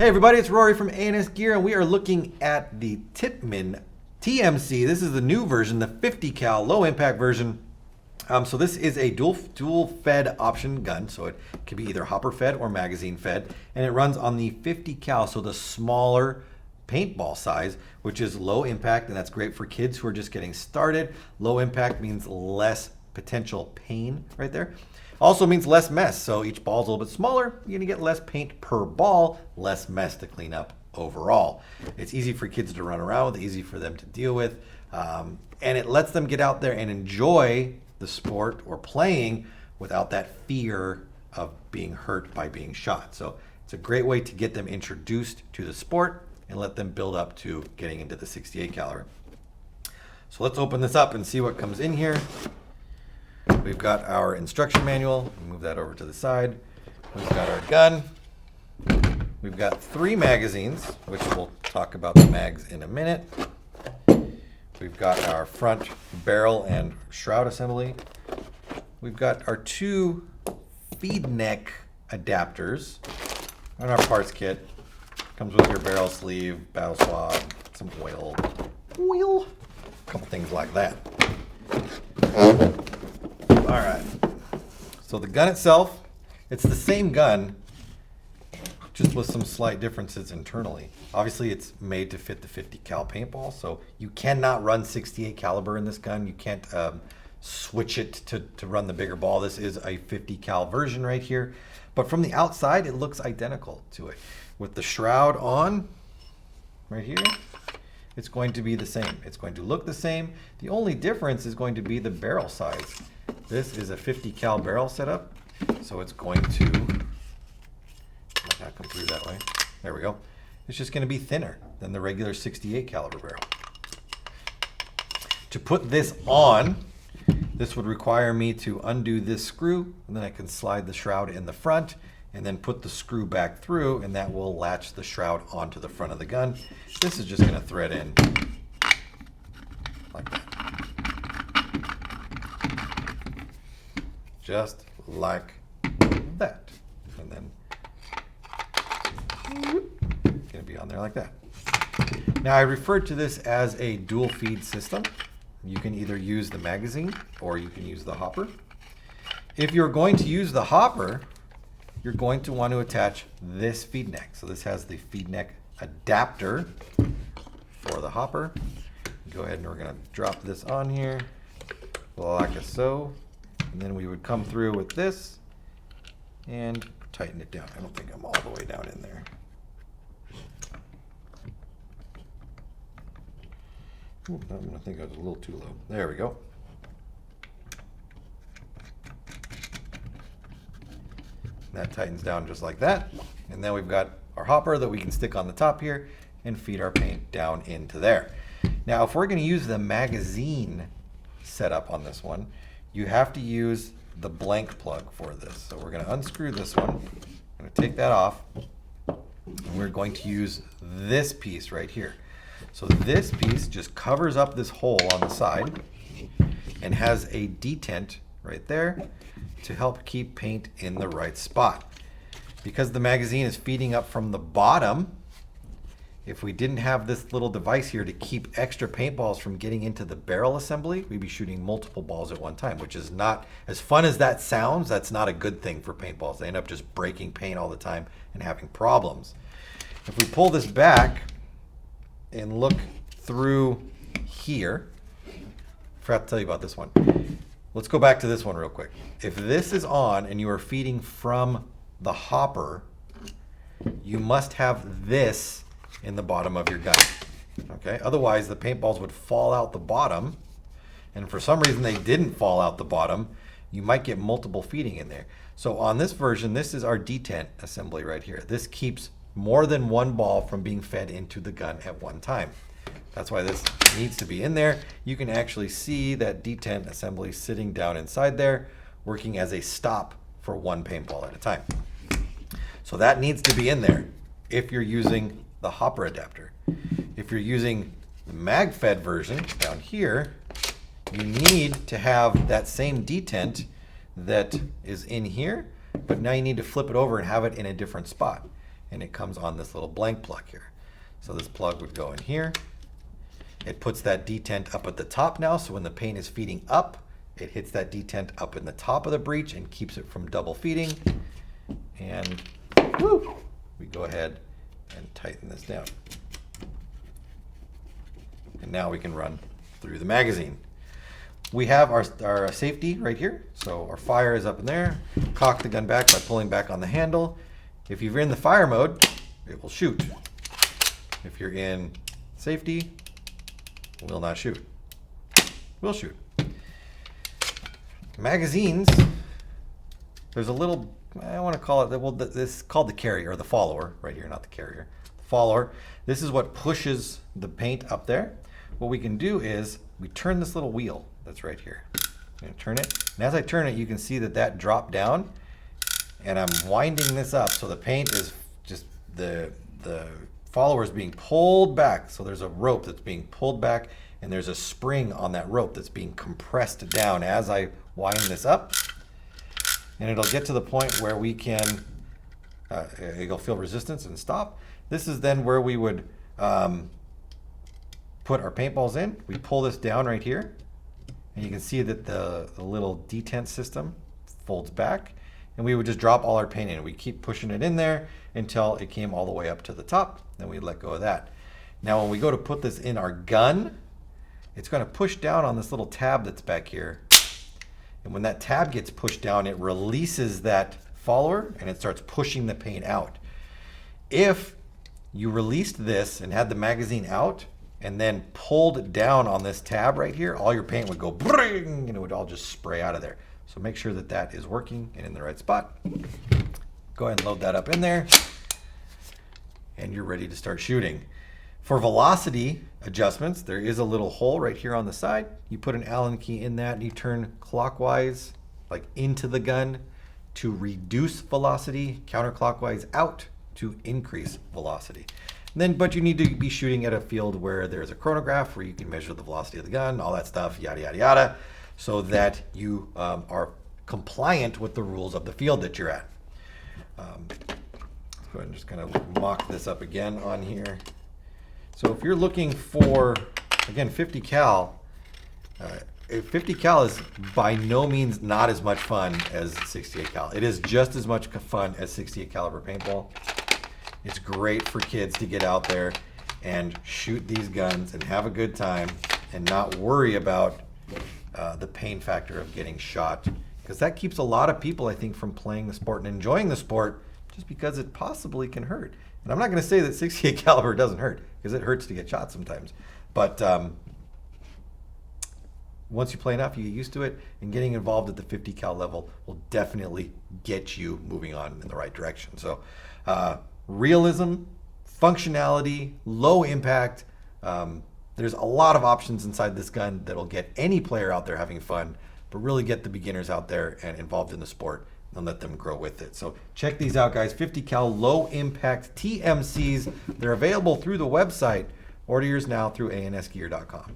Hey everybody, it's Rory from A&S Gear, and we are looking at the Tippmann TMC. This is the new version, the 50 cal low impact version. So this is a dual fed option gun, so it can be either hopper fed or magazine fed, and it runs on the 50 cal, so the smaller paintball size, which is low impact, and that's great for kids who are just getting started. Low impact means less potential pain right there. Also means less mess, so each ball's a little bit smaller, you're gonna get less paint per ball, less mess to clean up overall. It's easy for kids to run around with, easy for them to deal with, and it lets them get out there and enjoy the sport or playing without that fear of being hurt by being shot. So it's a great way to get them introduced to the sport and let them build up to getting into the 68 caliber. So let's open this up and see what comes in here. We've got our instruction manual. Move that over to the side. We've got our gun. We've got 3 magazines, which we'll talk about the mags in a minute. We've got our front barrel and shroud assembly. We've got our 2 feed neck adapters on our parts kit. Comes with your barrel sleeve, battle swab, some oil, a couple things like that. All right, so the gun itself, it's the same gun, just with some slight differences internally. Obviously, it's made to fit the 50 cal paintball, so you cannot run 68 caliber in this gun. You can't switch it to run the bigger ball. This is a 50 cal version right here, but from the outside, it looks identical to it. With the shroud on, right here, it's going to be the same. It's going to look the same. The only difference is going to be the barrel size. This is a 50 cal barrel setup, so it's going to, might not come through that way. There we go. It's just going to be thinner than the regular 68 caliber barrel. To put this on, this would require me to undo this screw, and then I can slide the shroud in the front, and then put the screw back through, and that will latch the shroud onto the front of the gun. This is just going to thread in like that. Just like that. And then it's going to be on there like that. Now I referred to this as a dual feed system. You can either use the magazine or you can use the hopper. If you're going to use the hopper, you're going to want to attach this feed neck. So this has the feed neck adapter for the hopper. Go ahead and we're going to drop this on here like so. And then we would come through with this and tighten it down. I don't think I'm all the way down in there. I think I was a little too low. There we go. That tightens down just like that. And then we've got our hopper that we can stick on the top here and feed our paint down into there. Now, if we're going to use the magazine setup on this one, you have to use the blank plug for this. So we're going to unscrew this one. I'm going to take that off. And we're going to use this piece right here. So this piece just covers up this hole on the side and has a detent right there to help keep paint in the right spot. Because the magazine is feeding up from the bottom, if we didn't have this little device here to keep extra paintballs from getting into the barrel assembly, we'd be shooting multiple balls at one time, which is not, as fun as that sounds, that's not a good thing for paintballs. They end up just breaking paint all the time and having problems. If we pull this back and look through here, I forgot to tell you about this one. Let's go back to this one real quick. If this is on and you are feeding from the hopper, you must have this in the bottom of your gun. Okay, otherwise the paintballs would fall out the bottom, and for some reason they didn't fall out the bottom, you might get multiple feeding in there. So on this version, this is our detent assembly right here. This keeps more than one ball from being fed into the gun at one time. That's why this needs to be in there. You can actually see that detent assembly sitting down inside there, working as a stop for one paintball at a time. So that needs to be in there if you're using the hopper adapter. If you're using the mag-fed version down here, you need to have that same detent that is in here, but now you need to flip it over and have it in a different spot. and it comes on this little blank plug here. So this plug would go in here. It puts that detent up at the top now, so when the paint is feeding up, it hits that detent up in the top of the breech and keeps it from double feeding. And woo, we go ahead and tighten this down. And now we can run through the magazine. We have our safety right here. So our fire is up in there. Cock the gun back by pulling back on the handle. If you're in the fire mode, it will shoot. If you're in safety, will not shoot. Will shoot. Magazines, there's a little, I want to call it, well, this is called the carrier, or the follower, right here, not the carrier. The follower, this is what pushes the paint up there. What we can do is, we turn this little wheel that's right here. I'm going to turn it, and as I turn it, you can see that dropped down, and I'm winding this up, so the paint is just, the follower is being pulled back. So there's a rope that's being pulled back, and there's a spring on that rope that's being compressed down as I wind this up. And it'll get to the point where we can, it'll feel resistance and stop. This is then where we would put our paintballs in. We pull this down right here, and you can see that the little detent system folds back, and we would just drop all our paint in. We keep pushing it in there until it came all the way up to the top. Then we let go of that. Now when we go to put this in our gun, it's going to push down on this little tab that's back here. And when that tab gets pushed down, it releases that follower and it starts pushing the paint out. If you released this and had the magazine out and then pulled down on this tab right here, all your paint would go bring, and it would all just spray out of there. So make sure that that is working and in the right spot. Go ahead and load that up in there, and you're ready to start shooting. For velocity adjustments, there is a little hole right here on the side. You put an Allen key in that and you turn clockwise, like into the gun, to reduce velocity, counterclockwise out to increase velocity. And then, but you need to be shooting at a field where there's a chronograph where you can measure the velocity of the gun, all that stuff, yada, yada, yada, so that you are compliant with the rules of the field that you're at. Let's go ahead and just kind of mock this up again on here. So if you're looking for, again, 50 cal, 50 cal is by no means not as much fun as 68 cal. It is just as much fun as 68 caliber paintball. It's great for kids to get out there and shoot these guns and have a good time and not worry about the pain factor of getting shot, because that keeps a lot of people, I think, from playing the sport and enjoying the sport, just because it possibly can hurt. And I'm not going to say that 68 caliber doesn't hurt, because it hurts to get shot sometimes. But once you play enough, you get used to it, and getting involved at the 50 cal level will definitely get you moving on in the right direction. So realism, functionality, low impact. There's a lot of options inside this gun that'll get any player out there having fun, but really get the beginners out there and involved in the sport and let them grow with it. So check these out, guys. 50 cal low impact TMCs. They're available through the website. Order yours now through ansgear.com.